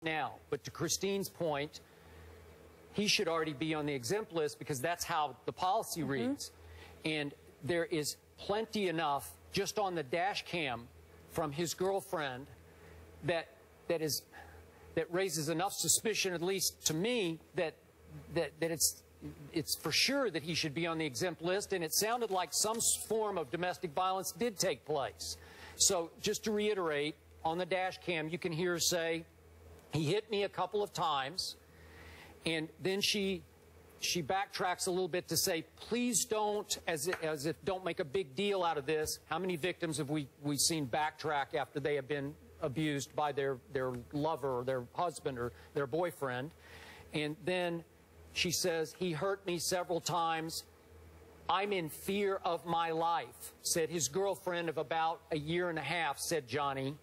now. But to Christine's point, he should already be on the exempt list because that's how the policy reads. And there is plenty enough just on the dash cam from his girlfriend that raises enough suspicion, at least to me, that it's for sure that he should be on the exempt list. And it sounded like some form of domestic violence did take place. So just to reiterate, on the dash cam, you can hear her say, "He hit me a couple of times," and then she backtracks a little bit to say, "Please don't," as if don't make a big deal out of this. How many victims have we seen backtrack after they have been abused by their lover or their husband or their boyfriend? And then she says, "He hurt me several times. I'm in fear of my life," said his girlfriend of about a year and a half, said Johnny.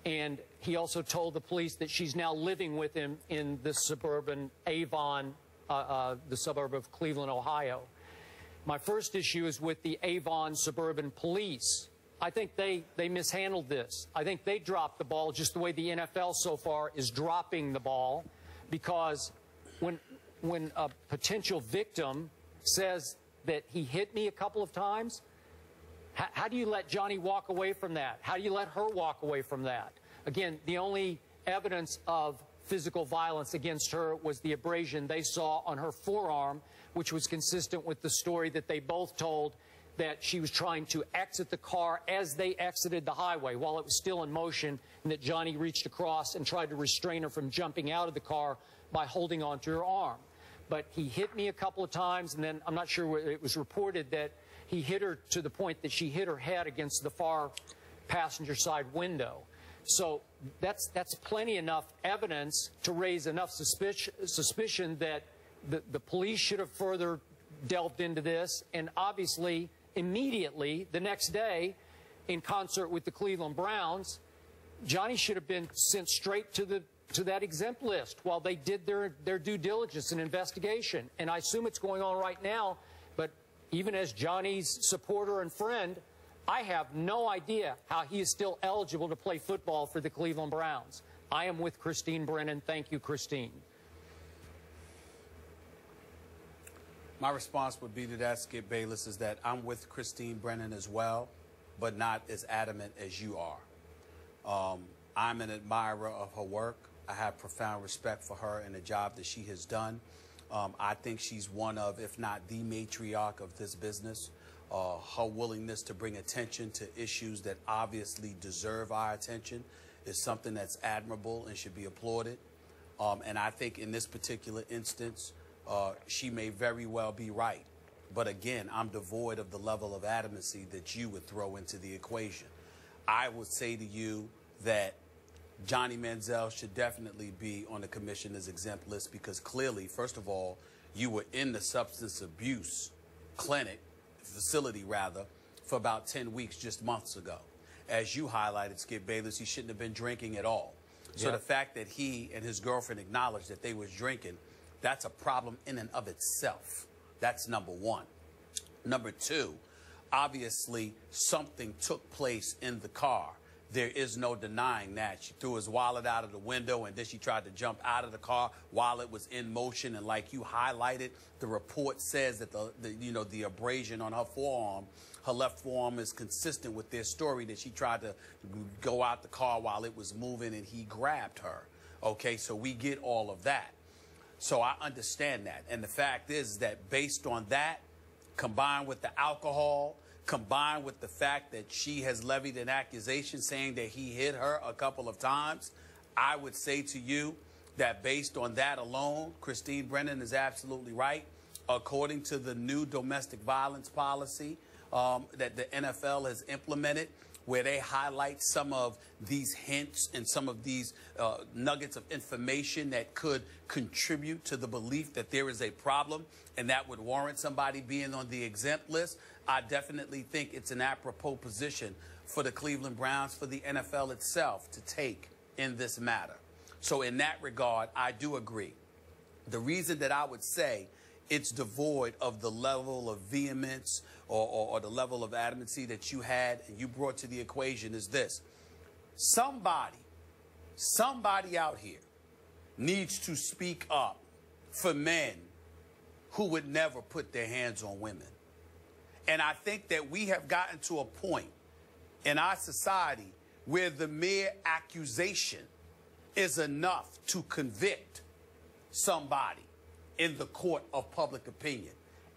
And he also told the police that she's now living with him in the suburban Avon, the suburb of Cleveland, Ohio. My first issue is with the Avon suburban police. I think they mishandled this. I think they dropped the ball just the way the NFL so far is dropping the ball, because when a potential victim says that he hit me a couple of times, how do you let Johnny walk away from that? How do you let her walk away from that? Again, the only evidence of physical violence against her was the abrasion they saw on her forearm, which was consistent with the story that they both told, that she was trying to exit the car as they exited the highway while it was still in motion, and that Johnny reached across and tried to restrain her from jumping out of the car by holding onto her arm. But he hit me a couple of times, and then I'm not sure, it was reported that he hit her to the point that she hit her head against the far passenger side window. So that's plenty enough evidence to raise enough suspicion that the police should have further delved into this. And obviously, immediately, the next day, in concert with the Cleveland Browns, Johnny should have been sent straight to that exempt list while they did their due diligence and investigation. And I assume it's going on right now. But even as Johnny's supporter and friend, I have no idea how he is still eligible to play football for the Cleveland Browns. I am with Christine Brennan. Thank you, Christine. My response would be to that, Skip Bayless, is that I'm with Christine Brennan as well, but not as adamant as you are. I'm an admirer of her work. I have profound respect for her and the job that she has done. I think she's one of, if not the matriarch of this business. Her willingness to bring attention to issues that obviously deserve our attention is something that's admirable and should be applauded. And I think in this particular instance, she may very well be right. But again, I'm devoid of the level of adamancy that you would throw into the equation. I would say to you that Johnny Manziels should definitely be on the commissioner's exempt list, because clearly, first of all, you were in the substance abuse facility, for about 10 weeks just months ago. As you highlighted, Skip Bayless, he shouldn't have been drinking at all. So the fact that he and his girlfriend acknowledged that they was drinking, that's a problem in and of itself. That's number one. Number two, obviously something took place in the car. There is no denying that. She threw his wallet out of the window, and then she tried to jump out of the car while it was in motion. And like you highlighted, the report says that the abrasion on her forearm, her left forearm, is consistent with their story, that she tried to go out the car while it was moving and he grabbed her. Okay, so we get all of that. So I understand that. And the fact is that based on that, combined with the alcohol, combined with the fact that she has levied an accusation saying that he hit her a couple of times, I would say to you that based on that alone, Christine Brennan is absolutely right. According to the new domestic violence policy that the NFL has implemented, where they highlight some of these hints and some of these nuggets of information that could contribute to the belief that there is a problem and that would warrant somebody being on the exempt list, I definitely think it's an apropos position for the Cleveland Browns, for the NFL itself to take in this matter. So in that regard, I do agree. The reason that I would say it's devoid of the level of vehemence or the level of adamancy that you had and you brought to the equation is this. Somebody out here needs to speak up for men who would never put their hands on women. And I think that we have gotten to a point in our society where the mere accusation is enough to convict somebody in the court of public opinion.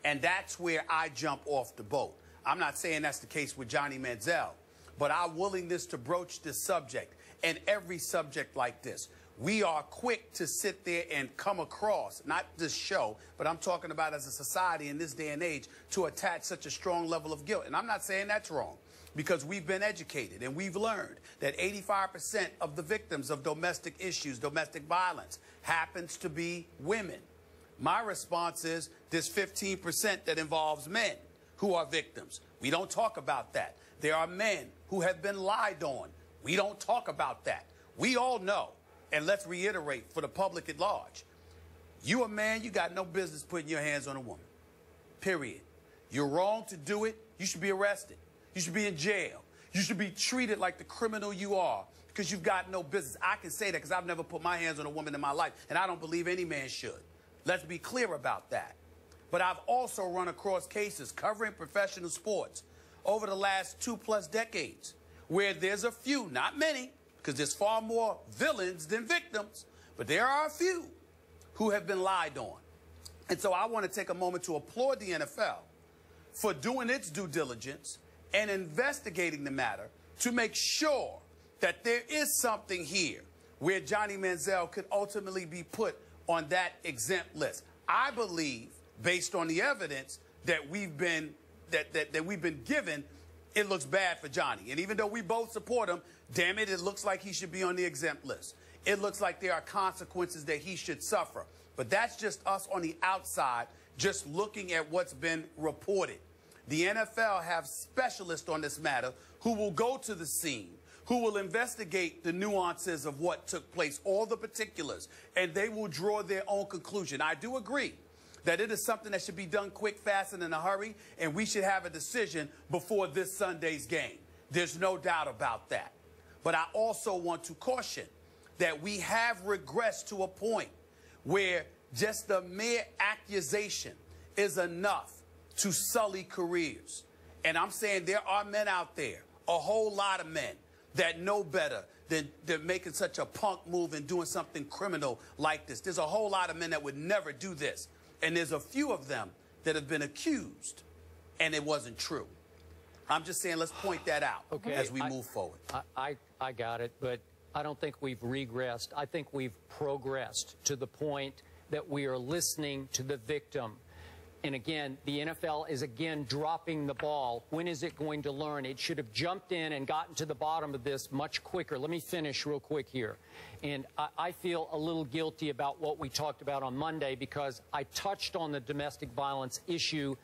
And that's where I jump off the boat. I'm not saying that's the case with Johnny Manziel, but our willingness to broach this subject and every subject like this, we are quick to sit there and come across, not this show, but I'm talking about as a society in this day and age, to attach such a strong level of guilt. And I'm not saying that's wrong, because we've been educated and we've learned that 85% of the victims of domestic issues, domestic violence, happens to be women. My response is there's 15% that involves men who are victims. We don't talk about that. There are men who have been lied on. We don't talk about that. We all know. And let's reiterate for the public at large. You a man, you got no business putting your hands on a woman. Period. You're wrong to do it. You should be arrested. You should be in jail. You should be treated like the criminal you are because you've got no business. I can say that because I've never put my hands on a woman in my life, and I don't believe any man should. Let's be clear about that. But I've also run across cases covering professional sports over the last 2+ decades where there's a few, not many, because there's far more villains than victims, but there are a few who have been lied on. And so I want to take a moment to applaud the NFL for doing its due diligence and investigating the matter to make sure that there is something here where Johnny Manziel could ultimately be put on that exempt list. I believe, based on the evidence that we've been given, it looks bad for Johnny. And even though we both support him, damn it, it looks like he should be on the exempt list. It looks like there are consequences that he should suffer. But that's just us on the outside, just looking at what's been reported. The NFL have specialists on this matter who will go to the scene, who will investigate the nuances of what took place, all the particulars, and they will draw their own conclusion. I do agree that it is something that should be done quick, fast, and in a hurry, and we should have a decision before this Sunday's game. There's no doubt about that. But I also want to caution that we have regressed to a point where just the mere accusation is enough to sully careers. And I'm saying there are men out there, a whole lot of men, that know better than making such a punk move and doing something criminal like this. There's a whole lot of men that would never do this. And there's a few of them that have been accused, and it wasn't true. I'm just saying let's point that out as we move forward. I got it, but I don't think we've regressed. I think we've progressed to the point that we are listening to the victim. And again, the NFL is again dropping the ball. When is it going to learn? It should have jumped in and gotten to the bottom of this much quicker. Let me finish real quick here. And I feel a little guilty about what we talked about on Monday because I touched on the domestic violence issue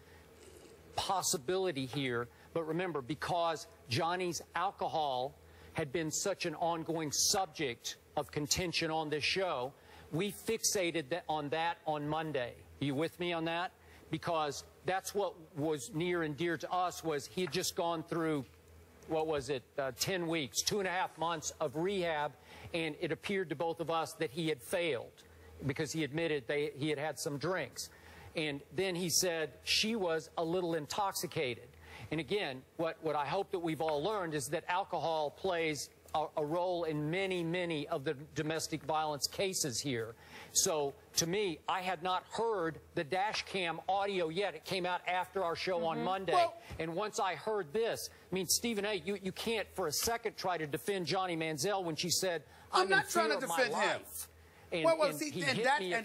possibility here. But remember, because Johnny's alcohol had been such an ongoing subject of contention on this show, we fixated on that on Monday. Are you with me on that? Because that's what was near and dear to us was he had just gone through, what was it, 10 weeks, 2.5 months of rehab, and it appeared to both of us that he had failed because he admitted he had had some drinks. And then he said she was a little intoxicated. And again, what I hope that we've all learned is that alcohol plays a role in many, many of the domestic violence cases here. So, to me, I had not heard the dash cam audio yet. It came out after our show on Monday. Well, and once I heard this, I mean, Stephen A., you can't for a second try to defend Johnny Manziel when she said, I'm not trying to defend him. And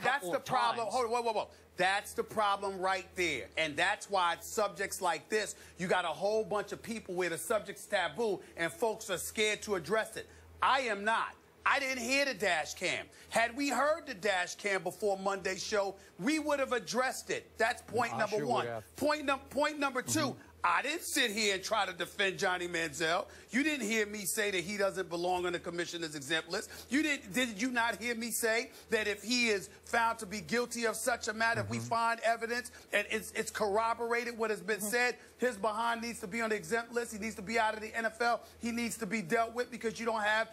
that's the problem. Hold on, whoa. That's the problem right there. And that's why subjects like this, you got a whole bunch of people where the subject's taboo and folks are scared to address it. I am not. I didn't hear the dash cam. Had we heard the dash cam before Monday's show, we would have addressed it. That's point number one. Point number two, I didn't sit here and try to defend Johnny Manziel. You didn't hear me say that he doesn't belong on the commissioner's exempt list. Did you not hear me say that if he is found to be guilty of such a matter, if we find evidence and it's corroborated what has been said, his behind needs to be on the exempt list. He needs to be out of the NFL. He needs to be dealt with because you don't have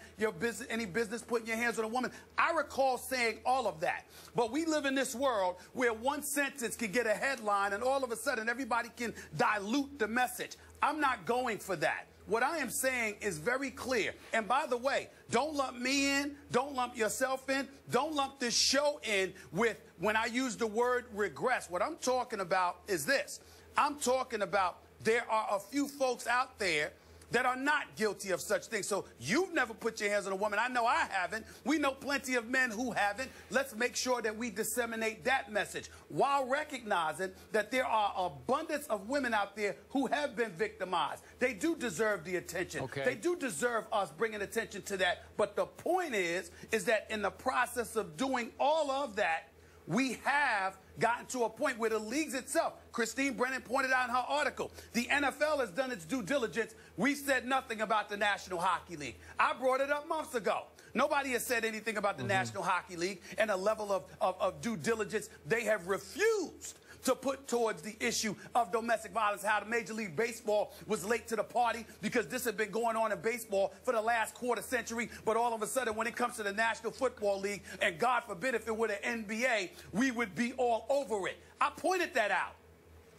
any business putting your hands on a woman. I recall saying all of that. But we live in this world where one sentence can get a headline and all of a sudden everybody can dilute the message. I'm not going for that. What I am saying is very clear. And by the way, don't lump me in. Don't lump yourself in. Don't lump this show in with when I use the word regress. What I'm talking about is this. I'm talking about there are a few folks out there that are not guilty of such things. So you've never put your hands on a woman. I know I haven't. We know plenty of men who haven't. Let's make sure that we disseminate that message while recognizing that there are abundance of women out there who have been victimized. They do deserve the attention. Okay. They do deserve us bringing attention to that. But the point is that in the process of doing all of that, we have gotten to a point where the leagues itself, Christine Brennan pointed out in her article, the NFL has done its due diligence. We said nothing about the National Hockey League. I brought it up months ago. Nobody has said anything about the National Hockey League and a level of due diligence they have refused to put towards the issue of domestic violence, how the Major League Baseball was late to the party because this had been going on in baseball for the last quarter century, but all of a sudden when it comes to the National Football League, and God forbid if it were the NBA, we would be all over it. I pointed that out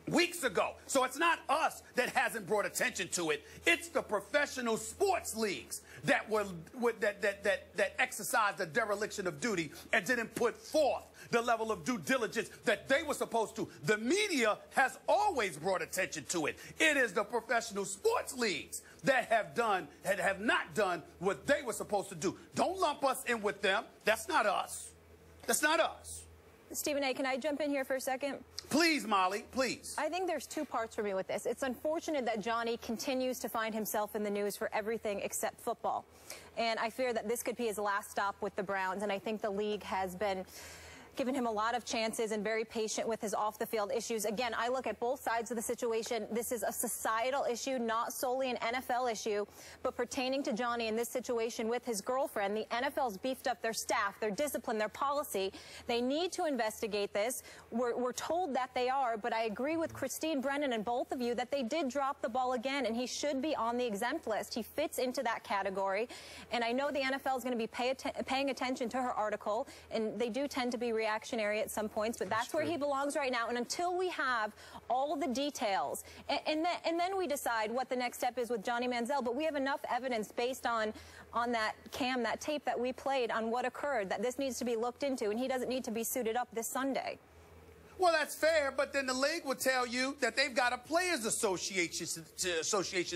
weeks ago. So it's not us that hasn't brought attention to it. It's the professional sports leagues that exercised a dereliction of duty and didn't put forth the level of due diligence that they were supposed to. The media has always brought attention to it. It is the professional sports leagues that have not done what they were supposed to do. Don't lump us in with them. That's not us. That's not us. Stephen A., can I jump in here for a second? Please, Molly, please. I think there's two parts for me with this. It's unfortunate that Johnny continues to find himself in the news for everything except football. And I fear that this could be his last stop with the Browns. And I think the league has been given him a lot of chances and very patient with his off-the-field issues. Again, I look at both sides of the situation. This is a societal issue, not solely an NFL issue, but pertaining to Johnny in this situation with his girlfriend. The NFL's beefed up their staff, their discipline, their policy. They need to investigate this. We're told that they are, but I agree with Christine Brennan and both of you that they did drop the ball again, and he should be on the exempt list. He fits into that category, and I know the NFL is going to be paying attention to her article, and they do tend to be reactionary at some points, but that's where he belongs right now. And until we have all of the details, and then we decide what the next step is with Johnny Manziel, but we have enough evidence based on that that tape that we played on what occurred, that this needs to be looked into, and he doesn't need to be suited up this Sunday. Well, that's fair, but then the league will tell you that they've got a players association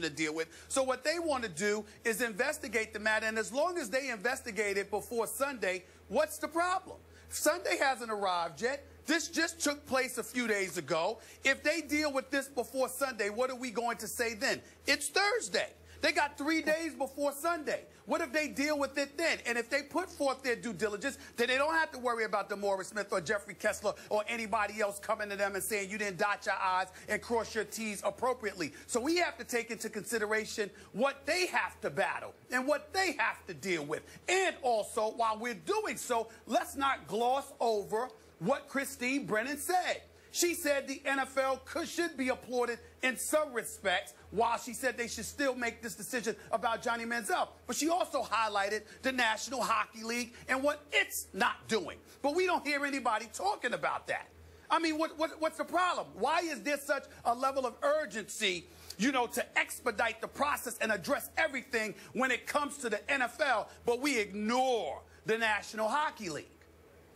to deal with. So what they want to do is investigate the matter, and as long as they investigate it before Sunday, what's the problem? Sunday hasn't arrived yet. This just took place a few days ago. If they deal with this before Sunday, what are we going to say then? It's Thursday. They got 3 days before Sunday. What if they deal with it then? And if they put forth their due diligence, then they don't have to worry about DeMaurice Smith or Jeffrey Kessler or anybody else coming to them and saying you didn't dot your I's and cross your T's appropriately. So we have to take into consideration what they have to battle and what they have to deal with. And also, while we're doing so, let's not gloss over what Christine Brennan said. She said the NFL should be applauded in some respects, while she said they should still make this decision about Johnny Manziel. But she also highlighted the National Hockey League and what it's not doing. But we don't hear anybody talking about that. I mean, what's the problem? Why is there such a level of urgency, you know, to expedite the process and address everything when it comes to the NFL, but we ignore the National Hockey League?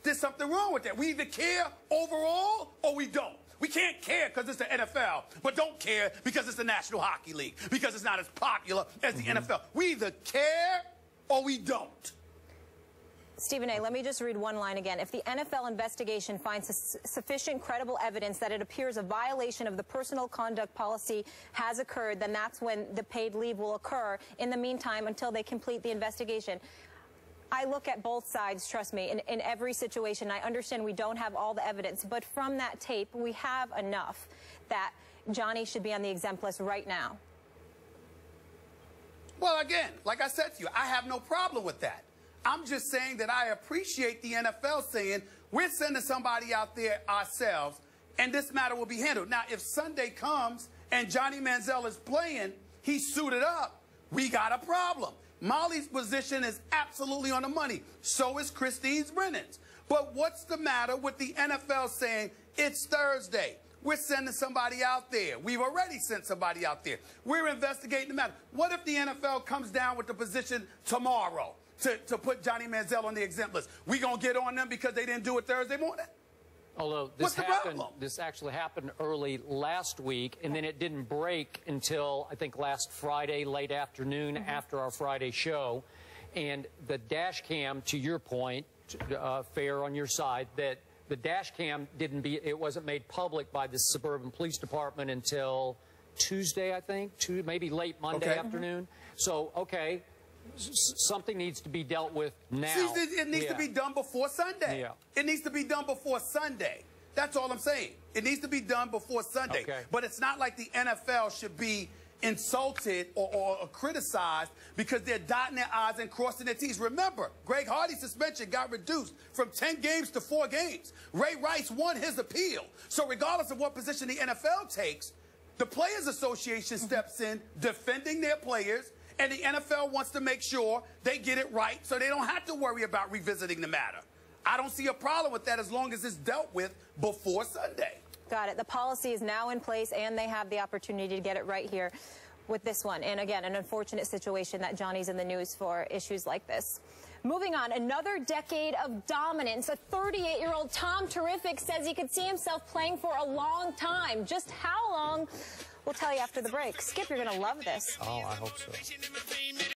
There's something wrong with that. We either care overall or we don't. We can't care because it's the NFL, but don't care because it's the National Hockey League, because it's not as popular as the NFL. We either care or we don't. Stephen A., let me just read one line again. If the NFL investigation finds sufficient credible evidence that it appears a violation of the personal conduct policy has occurred, then that's when the paid leave will occur. In the meantime, until they complete the investigation. I look at both sides, trust me, in every situation. I understand we don't have all the evidence, but from that tape, we have enough that Johnny should be on the exempt list right now? Well, again, like I said to you, I have no problem with that. I'm just saying that I appreciate the NFL saying we're sending somebody out there ourselves and this matter will be handled. Now, if Sunday comes and Johnny Manziel is playing, he's suited up, we got a problem. Molly's position is absolutely on the money. So is Christine Brennan's. But what's the matter with the NFL saying it's Thursday? We're sending somebody out there. We've already sent somebody out there. We're investigating the matter. What if the NFL comes down with the position tomorrow to put Johnny Manziel on the exempt list? We going to get on them because they didn't do it Thursday morning? Although this actually happened early last week, and then it didn't break until, I think, last Friday, late afternoon after our Friday show. And the dash cam, to your point, fair on your side, that the dash cam it wasn't made public by the Suburban Police Department until Tuesday, I think, maybe late Monday afternoon. So, okay, something needs to be dealt with now. See, it needs to be done before Sunday. Yeah. It needs to be done before Sunday. That's all I'm saying. It needs to be done before Sunday. Okay. But it's not like the NFL should be insulted or criticized because they're dotting their I's and crossing their T's. Remember, Greg Hardy's suspension got reduced from 10 games to 4 games. Ray Rice won his appeal. So regardless of what position the NFL takes, the Players Association steps in defending their players, and the NFL wants to make sure they get it right so they don't have to worry about revisiting the matter. I don't see a problem with that as long as it's dealt with before Sunday. Got it. The policy is now in place, and they have the opportunity to get it right here with this one. And again, an unfortunate situation that Johnny's in the news for issues like this. Moving on, another decade of dominance. A 38-year-old Tom Terrific says he could see himself playing for a long time. Just how long? We'll tell you after the break. Skip, you're going to love this. Oh, I hope so.